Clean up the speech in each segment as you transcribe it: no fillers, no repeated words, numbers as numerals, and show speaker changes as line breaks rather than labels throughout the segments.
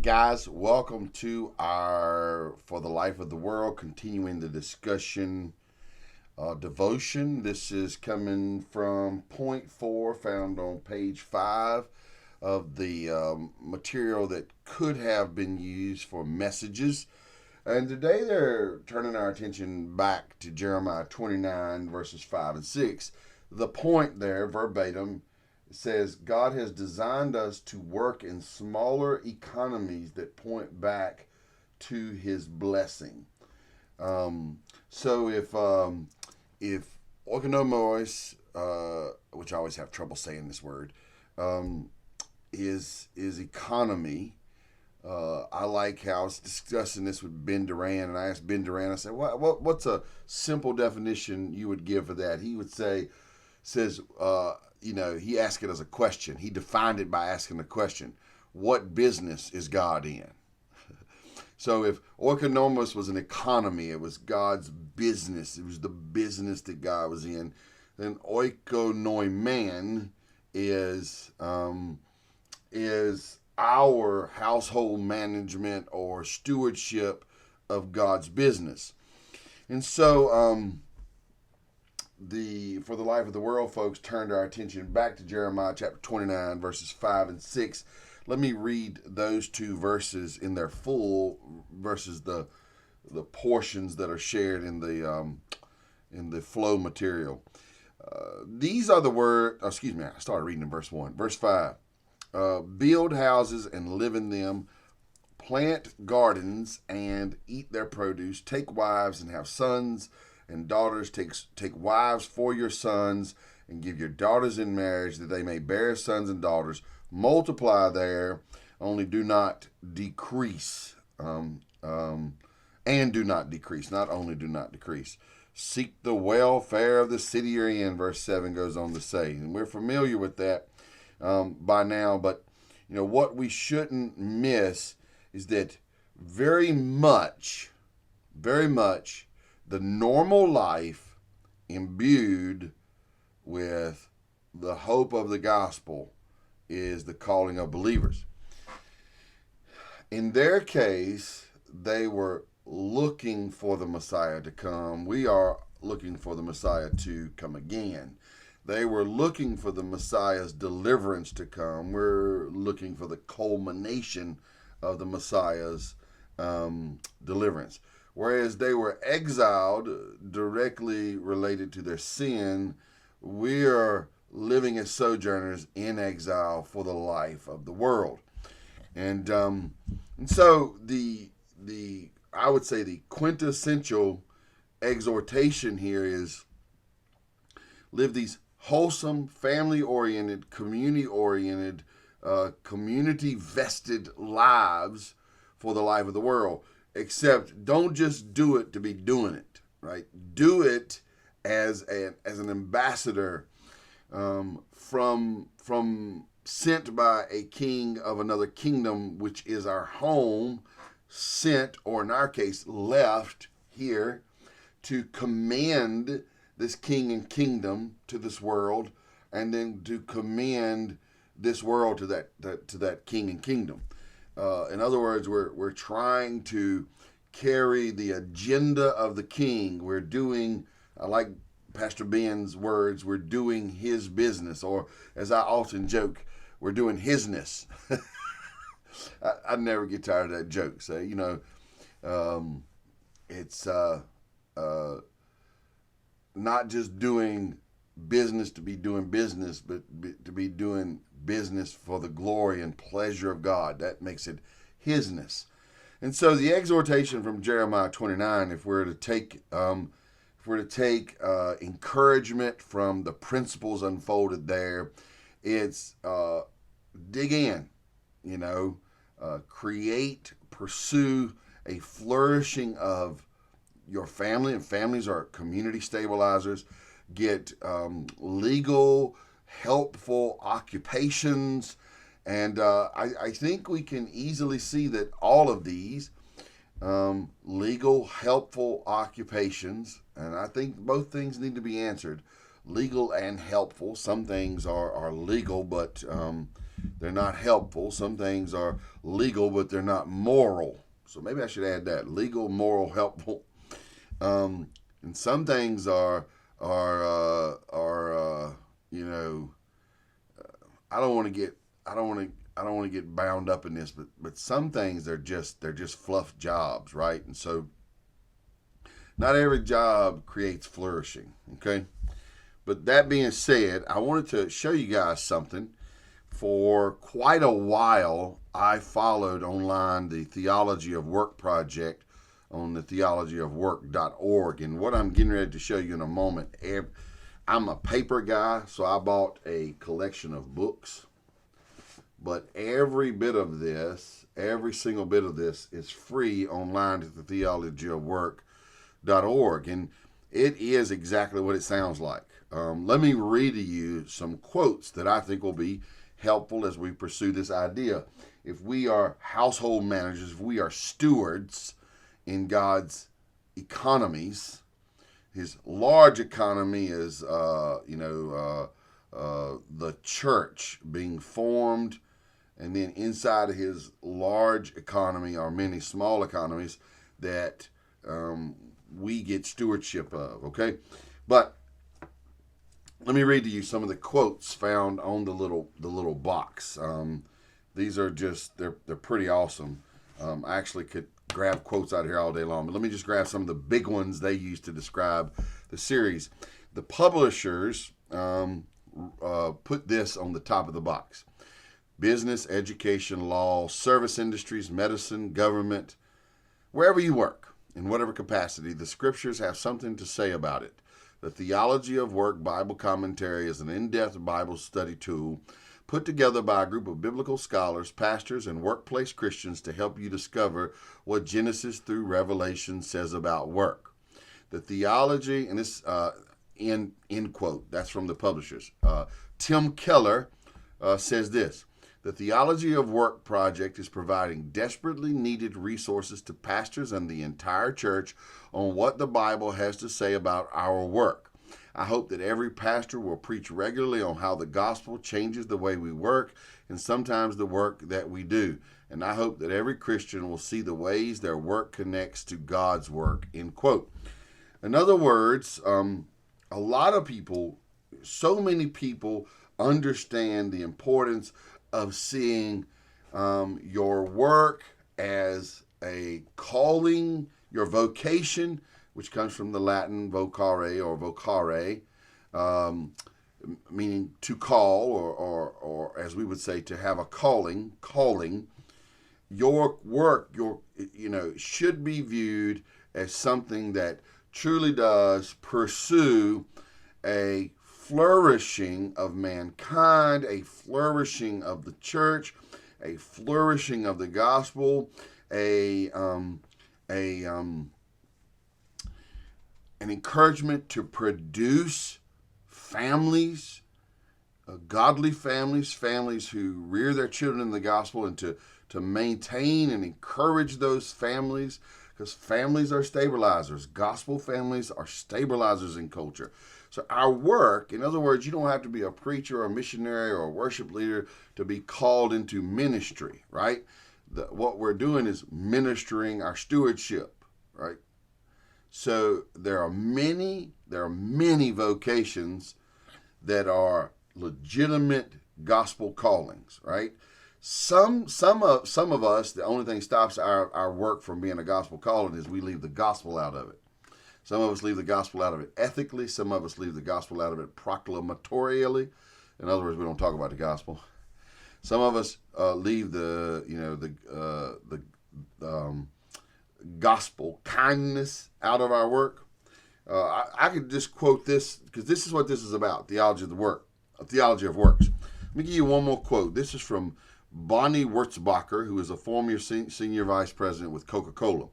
guys, welcome to our For the Life of the World, continuing the discussion devotion. This is coming from point 4, found on page 5 of the material that could have been used for messages. And today they're turning our attention back to Jeremiah 29, verses 5 and 6. The point there, verbatim, says God has designed us to work in smaller economies that point back to His blessing. So if oikonomos, which I always have trouble saying this word, is economy. I like how I was discussing this with Ben Duran, and I asked Ben Duran, I said, what's a simple definition you would give for that? He would say, he asked it as a question. He defined it by asking the question, what business is God in? So if oikonomos was an economy, it was God's business. It was the business that God was in. Then oikonomen is our household management or stewardship of God's business. And so For the Life of the World folks turned our attention back to Jeremiah chapter 29, verses 5 and 6. Let me read those two verses in their full versus the portions that are shared in the F.L.O.W material. These are the words. I started reading in verse 1. Verse 5. Build houses and live in them. Plant gardens and eat their produce. Take wives and have sons and daughters. Take wives for your sons and give your daughters in marriage that they may bear sons and daughters. Multiply there, only do not decrease. And do not decrease, not only do not decrease. Seek the welfare of the city you're in, verse 7 goes on to say. And we're familiar with that by now, but what we shouldn't miss is that very much, the normal life imbued with the hope of the gospel is the calling of believers. In their case, they were looking for the Messiah to come. We are looking for the Messiah to come again. They were looking for the Messiah's deliverance to come. We're looking for the culmination of the Messiah's deliverance. Whereas they were exiled, directly related to their sin, we are living as sojourners in exile for the life of the world. And so I would say the quintessential exhortation here is live these wholesome, family-oriented, community-oriented, community-vested lives for the life of the world. Except don't just do it to be doing it, right? Do it as an ambassador from sent by a king of another kingdom, which is our home, sent, or in our case, left here to commend this king and kingdom to this world, and then to commend this world to that king and kingdom. In other words, we're trying to carry the agenda of the king. We're doing, I like Pastor Ben's words, we're doing his business, or as I often joke, we're doing hisness. I never get tired of that joke. So, it's not just doing business to be doing business, but to be doing business for the glory and pleasure of God. That makes it hisness. And so the exhortation from Jeremiah 29, if we're to take encouragement from the principles unfolded there, it's dig in, create, pursue a flourishing of your family, and families are community stabilizers. Get legal, helpful occupations. And I think we can easily see that all of these legal, helpful occupations, and I think both things need to be answered, legal and helpful. Some things are legal, but they're not helpful. Some things are legal, but they're not moral. So maybe I should add that: legal, moral, helpful. And some things are you know, I don't want to get bound up in this, but some things they're just fluff jobs, right? And so not every job creates flourishing, okay? But that being said, I wanted to show you guys something. For quite a while, I followed online the Theology of Work project on the theologyofwork.org. And what I'm getting ready to show you in a moment, I'm a paper guy, so I bought a collection of books. But every single bit of this is free online at the theologyofwork.org. And it is exactly what it sounds like. Let me read to you some quotes that I think will be helpful as we pursue this idea. If we are household managers, if we are stewards in God's economies, his large economy is, the church being formed, and then inside of his large economy are many small economies that we get stewardship of, okay? But let me read to you some of the quotes found on the little box. These are just, they're pretty awesome. I actually could grab quotes out of here all day long, but let me just grab some of the big ones they use to describe the series. The publishers put this on the top of the box: business, education, law, service industries, medicine, government. Wherever you work, in whatever capacity, the scriptures have something to say about it. The Theology of Work Bible Commentary is an in-depth Bible study tool put together by a group of biblical scholars, pastors, and workplace Christians to help you discover what Genesis through Revelation says about work. The theology, and this end quote, that's from the publishers. Tim Keller says this: the Theology of Work project is providing desperately needed resources to pastors and the entire church on what the Bible has to say about our work. I hope that every pastor will preach regularly on how the gospel changes the way we work and sometimes the work that we do. And I hope that every Christian will see the ways their work connects to God's work, end quote. In other words, a lot of people, so many people understand the importance of seeing your work as a calling, your vocation, which comes from the Latin vocare or vocare, meaning to call, or as we would say, to have a calling. Your work, should be viewed as something that truly does pursue a flourishing of mankind, a flourishing of the church, a flourishing of the gospel, an encouragement to produce families, godly families, families who rear their children in the gospel, and to maintain and encourage those families, because families are stabilizers. Gospel families are stabilizers in culture. So our work, in other words, you don't have to be a preacher or a missionary or a worship leader to be called into ministry, right? What we're doing is ministering our stewardship, right? So there are many vocations that are legitimate gospel callings, right? Some of us, the only thing stops our work from being a gospel calling is we leave the gospel out of it. Some of us leave the gospel out of it ethically. Some of us leave the gospel out of it proclamatorially. In other words, we don't talk about the gospel. Some of us leave the gospel kindness out of our work. I could just quote this because this is what this is about: theology of works. Let me give you one more quote. This is from Bonnie Wurzbacher, who is a former senior vice president with Coca-Cola.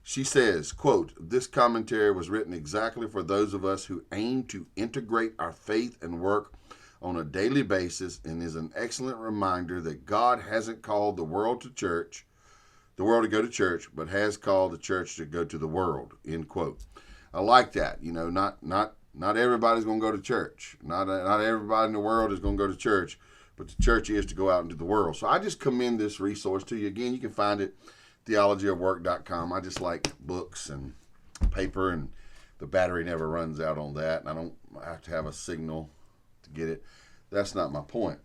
She says, quote, "This commentary was written exactly for those of us who aim to integrate our faith and work on a daily basis, and is an excellent reminder that God hasn't called the world to go to church, but has called the church to go to the world," end quote. I like that. Not everybody's going to go to church. Not everybody in the world is going to go to church, but the church is to go out into the world. So I just commend this resource to you. Again, you can find it theologyofwork.com. I just like books and paper, and the battery never runs out on that, and I don't have to have a signal to get it. That's not my point.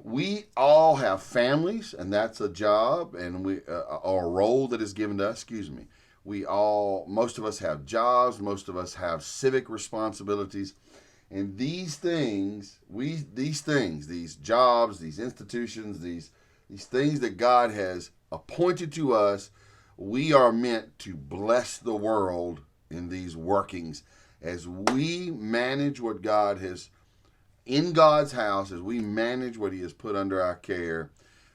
We all have families, and that's a job, and or a role that is given to us. Most of us have jobs, most of us have civic responsibilities, and these jobs, these institutions, these things that God has appointed to us, we are meant to bless the world in these workings as we manage what God has in God's house, as we manage what He has put under our care.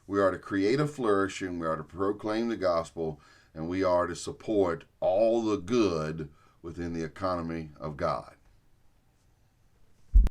We are to create a flourishing, we are to proclaim the gospel, and we are to support all the good within the economy of God.